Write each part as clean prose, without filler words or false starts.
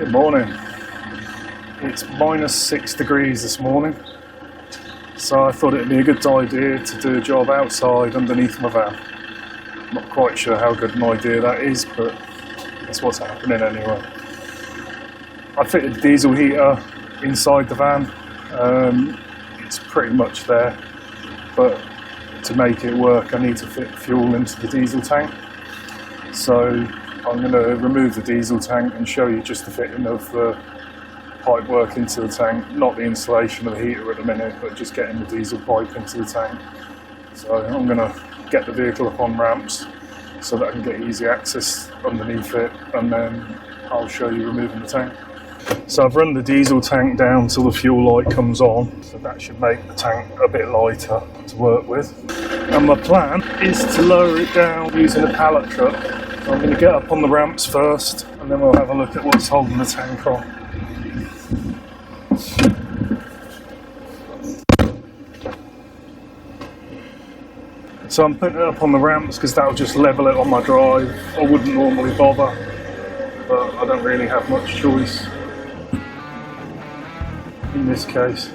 Good morning. It's -6 degrees this morning, so I thought it'd be a good idea to do a job outside underneath my van. Not quite sure how good an idea that is, but that's what's happening anyway. I fitted the diesel heater inside the van. It's pretty much there, but to make it work I need to fit fuel into the diesel tank. So I'm going to remove the diesel tank and show you just the fitting of the pipe work into the tank, not the installation of the heater at the minute, but just getting the diesel pipe into the tank. So I'm going to get the vehicle up on ramps so that I can get easy access underneath it, and then I'll show you removing the tank. So I've run the diesel tank down till the fuel light comes on, so that should make the tank a bit lighter to work with. And my plan is to lower it down using a pallet truck. So I'm going to get up on the ramps first, and then we'll have a look at what's holding the tank on. So I'm putting it up on the ramps because that'll just level it on my drive. I wouldn't normally bother, but I don't really have much choice in this case.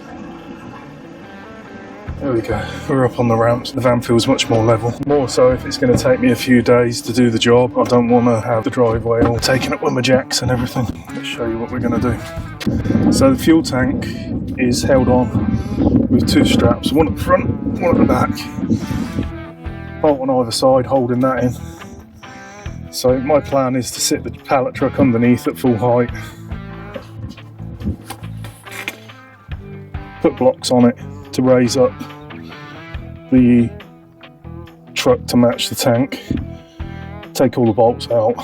There we go, we're up on the ramps. The van feels much more level. More so if it's going to take me a few days to do the job. I don't want to have the driveway all taken up with my jacks and everything. Let's show you what we're going to do. So the fuel tank is held on with two straps, one at the front, one at the back. Bolt on either side holding that in. So my plan is to sit the pallet truck underneath at full height, put blocks on it to raise up the truck to match the tank, take all the bolts out,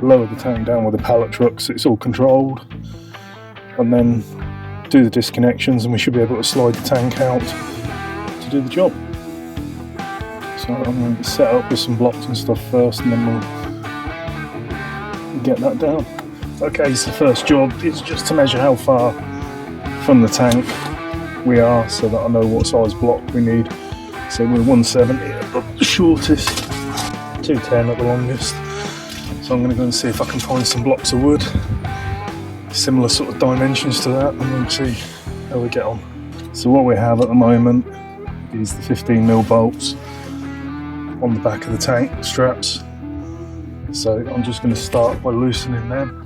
lower the tank down with the pallet truck so it's all controlled, and then do the disconnections, and we should be able to slide the tank out to do the job. So I'm going to set up with some blocks and stuff first, and then we'll get that down. Okay, so the first job is just to measure how far from the tank we are so that I know what size block we need. So we're 170 at the shortest, 210 at the longest. So I'm going to go and see if I can find some blocks of wood, similar sort of dimensions to that, and we'll see how we get on. So what we have at the moment is the 15mm bolts on the back of the tank straps. So I'm just going to start by loosening them.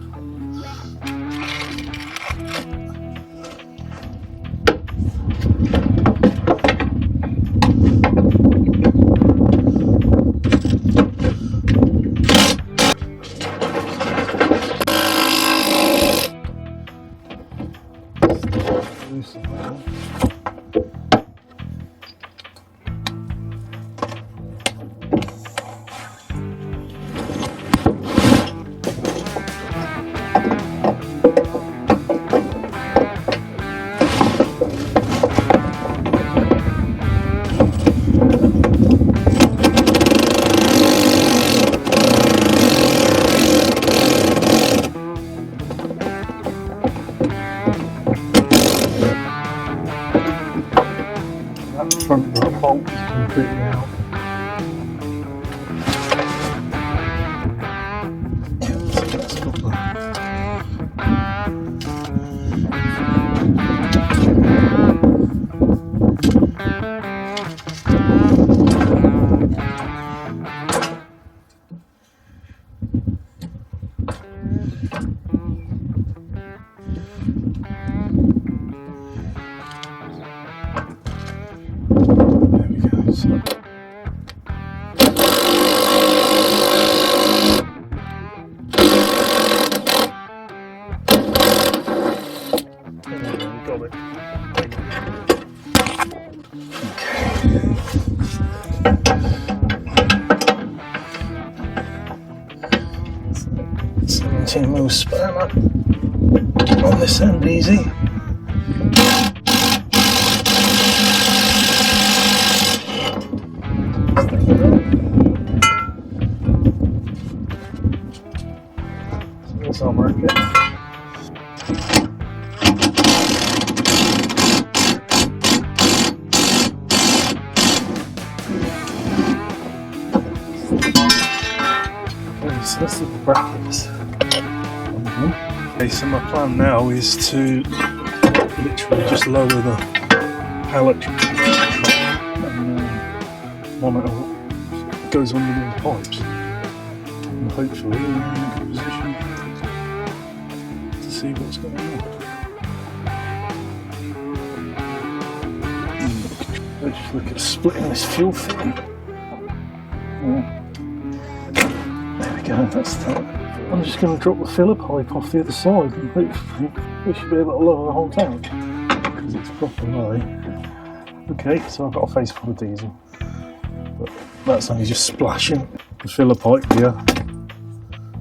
Front bolt is completely out. So that's got mil spanner on this end, easy. So that's all market. Okay, so that's the brackets. Okay, so my plan now is to literally just lower the electric and monitor what goes under these pipes, and hopefully we're in a good position to see what's going on. Let's just look at splitting this fuel fitting. There we go, that's that. I'm just going to drop the filler pipe off the other side and hopefully we should be able to lower the whole tank because it's proper low. Okay, so I've got a face full of diesel, but that's only just splashing. The filler pipe here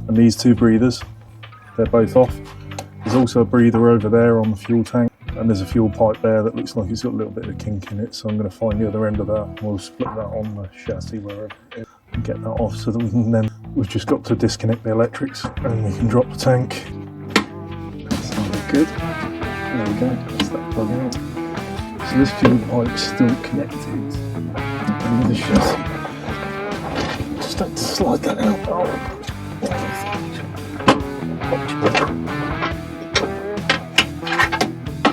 and these two breathers, they're both off. There's also a breather over there on the fuel tank, and there's a fuel pipe there that looks like it's got a little bit of a kink in it, so I'm going to find the other end of that and we'll split that on the chassis wherever it is and get that off so that we can then, we've just got to disconnect the electrics and we can drop the tank. That's good. There we go, that's that plug out. So this fuel pipe's still connected with the chassis. Just have to slide that out.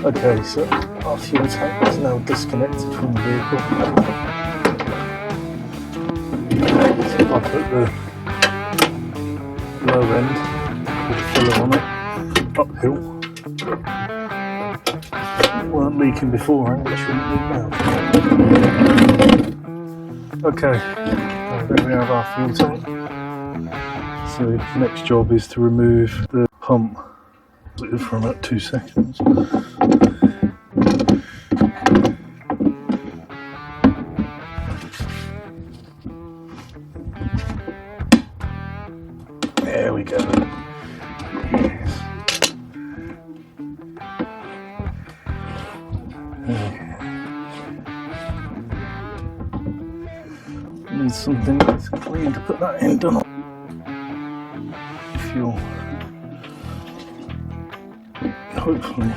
Okay, so our fuel tank is now disconnected from the vehicle. So if I put the low end with the filler on it uphill, it weren't leaking beforehand, it shouldn't leak now. Okay, there we have our fuel tank. So the next job is to remove the pump for about 2 seconds. There we go. Yes. Need something that's clean to put that in, don't I? Fuel. Hopefully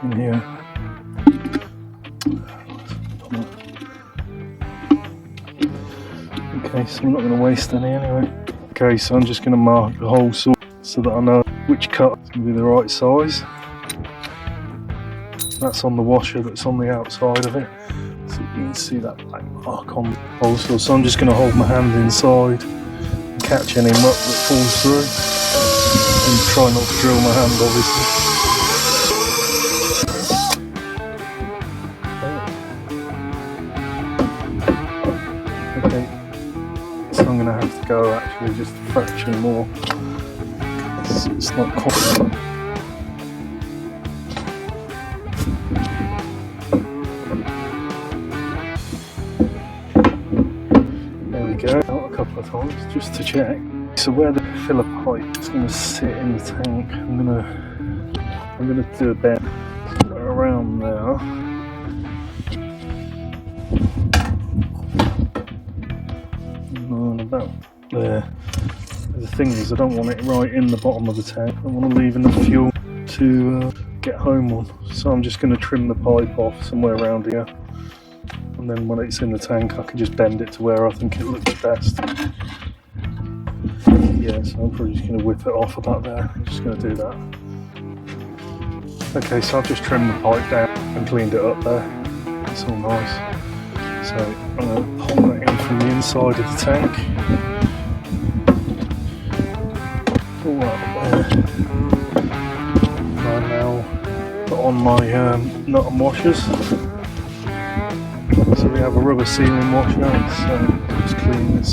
in here. Okay, so I'm not going to waste any anyway. Okay, so I'm just going to mark the hole so that I know which cut is going to be the right size. That's on the washer that's on the outside of it. So you can see that black mark on the hole. So I'm just going to hold my hand inside and catch any muck that falls through. And try not to drill my hand, obviously. Okay, so I'm going to have to go actually just a fraction more. It's not quite. There we go, out a couple of times just to check. So where the filler pipe is going to sit in the tank, I'm going to do a bend around there. And about there. The thing is, I don't want it right in the bottom of the tank. I want to leave enough fuel to get home on. So I'm just going to trim the pipe off somewhere around here. And then when it's in the tank, I can just bend it to where I think it looks best. Yeah, so I'm probably just going to whip it off about there. I'm just going to do that. Okay, so I've just trimmed the pipe down and cleaned it up there. It's all nice. So I'm going to pull that in from the inside of the tank. Pull that there. And I now put on my nut and washers. So we have a rubber sealing washer, so just clean this.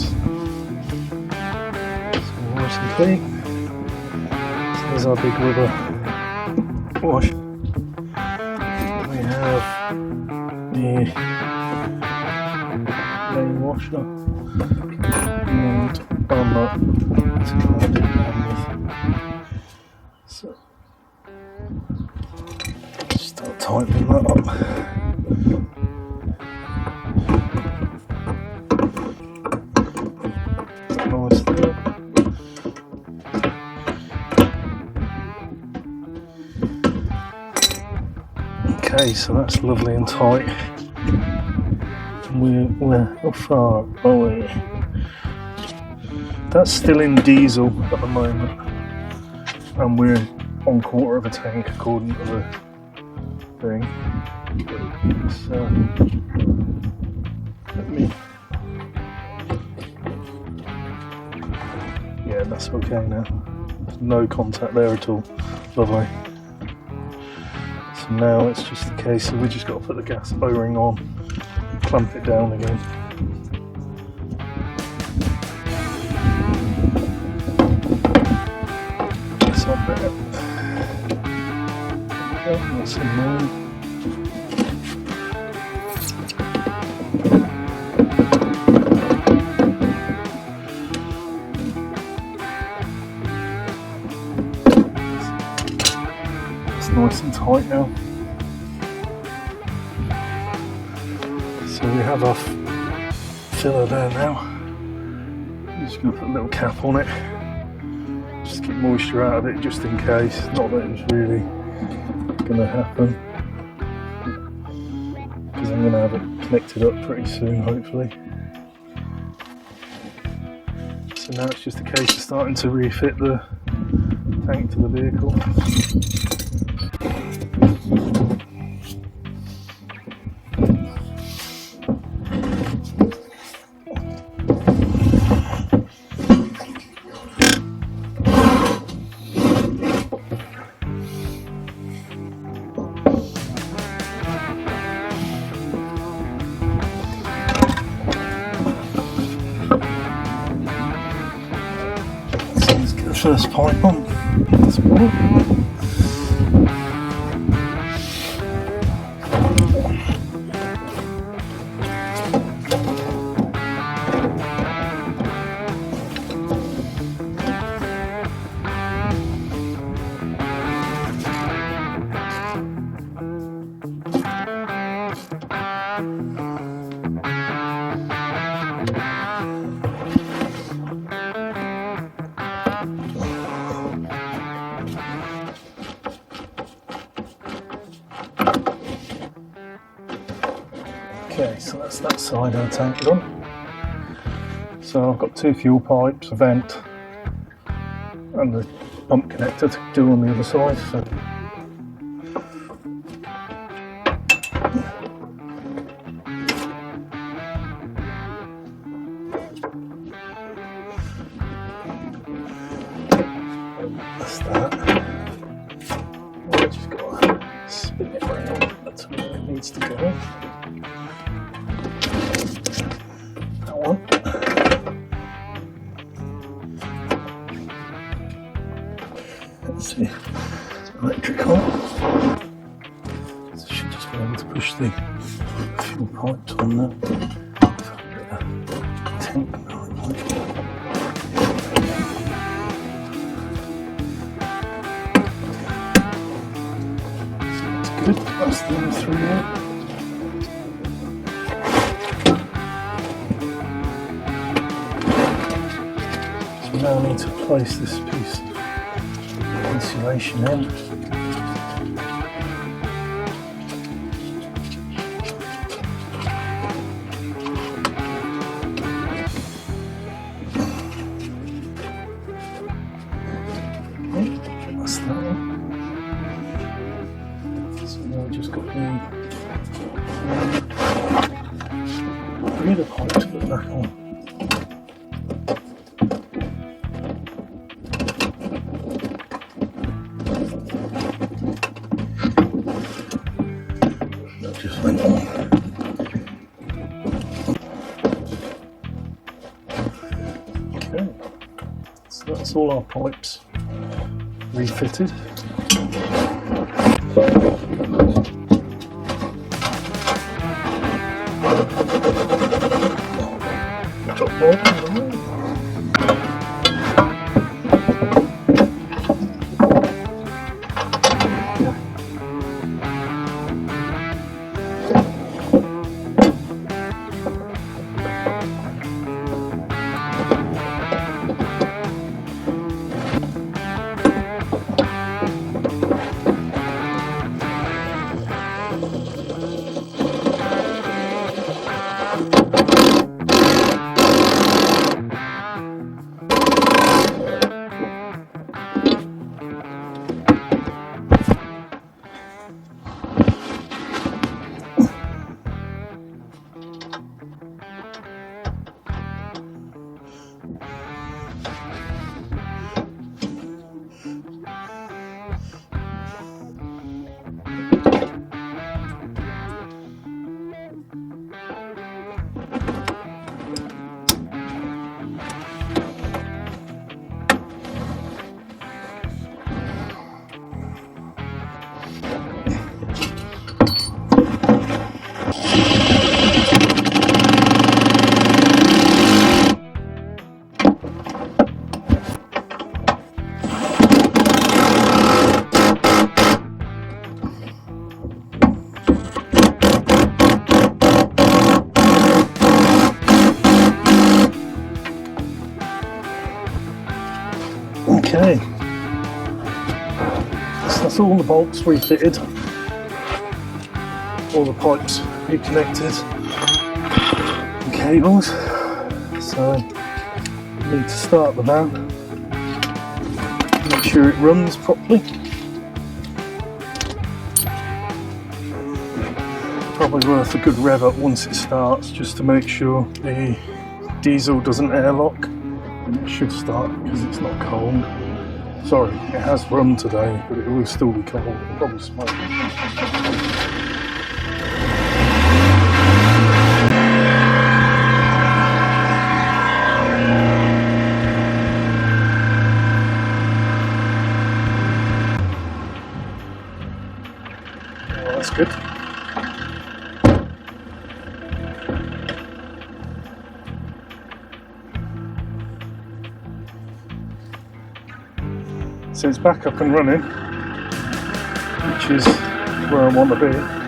Nice and clean. So there's our big rubber wash. We have the main washer and our nut to clean it down with. So start tightening that up. Nice there. Okay, so that's lovely and tight. We're how far away? That's still in diesel at the moment. and we're on quarter of a tank according to the thing. So let me, yeah, that's okay now. There's no contact there at all. Lovely. So now it's just a case of we just got to put the gas O-ring on, clamp it down again. That's on there. That's in there. Nice and tight now. So we have our filler there now. I'm just going to put a little cap on it. Just keep moisture out of it just in case. Not that it's really going to happen. Because I'm going to have it connected up pretty soon, hopefully. So now it's just a case of starting to refit the tank to the vehicle. First pipe on. That's one. Okay, so that's that side of the tank done. So I've got two fuel pipes, a vent, and the pump connector to do on the other side. So that's that. I've just got to spin it around. That's where it needs to go. That one. Let's see. Electric on. So I should just be able to push the fuel pipes on there. Tank. Good, that's the other three there. So now I need to place this piece of insulation in. Okay, that's that one. So now I've just got the breather pipe to put back on. That just went on. Okay, so that's all our pipes refitted. Top board. That's all the bolts refitted. All the pipes reconnected. And cables. So need to start the van. Make sure it runs properly. Probably worth a good rev up once it starts, just to make sure the diesel doesn't airlock. And it should start because it's not cold. Sorry, it has run today, but it will still be cold. It'll probably smoke. Well, that's good. So it's back up and running, which is where I want to be.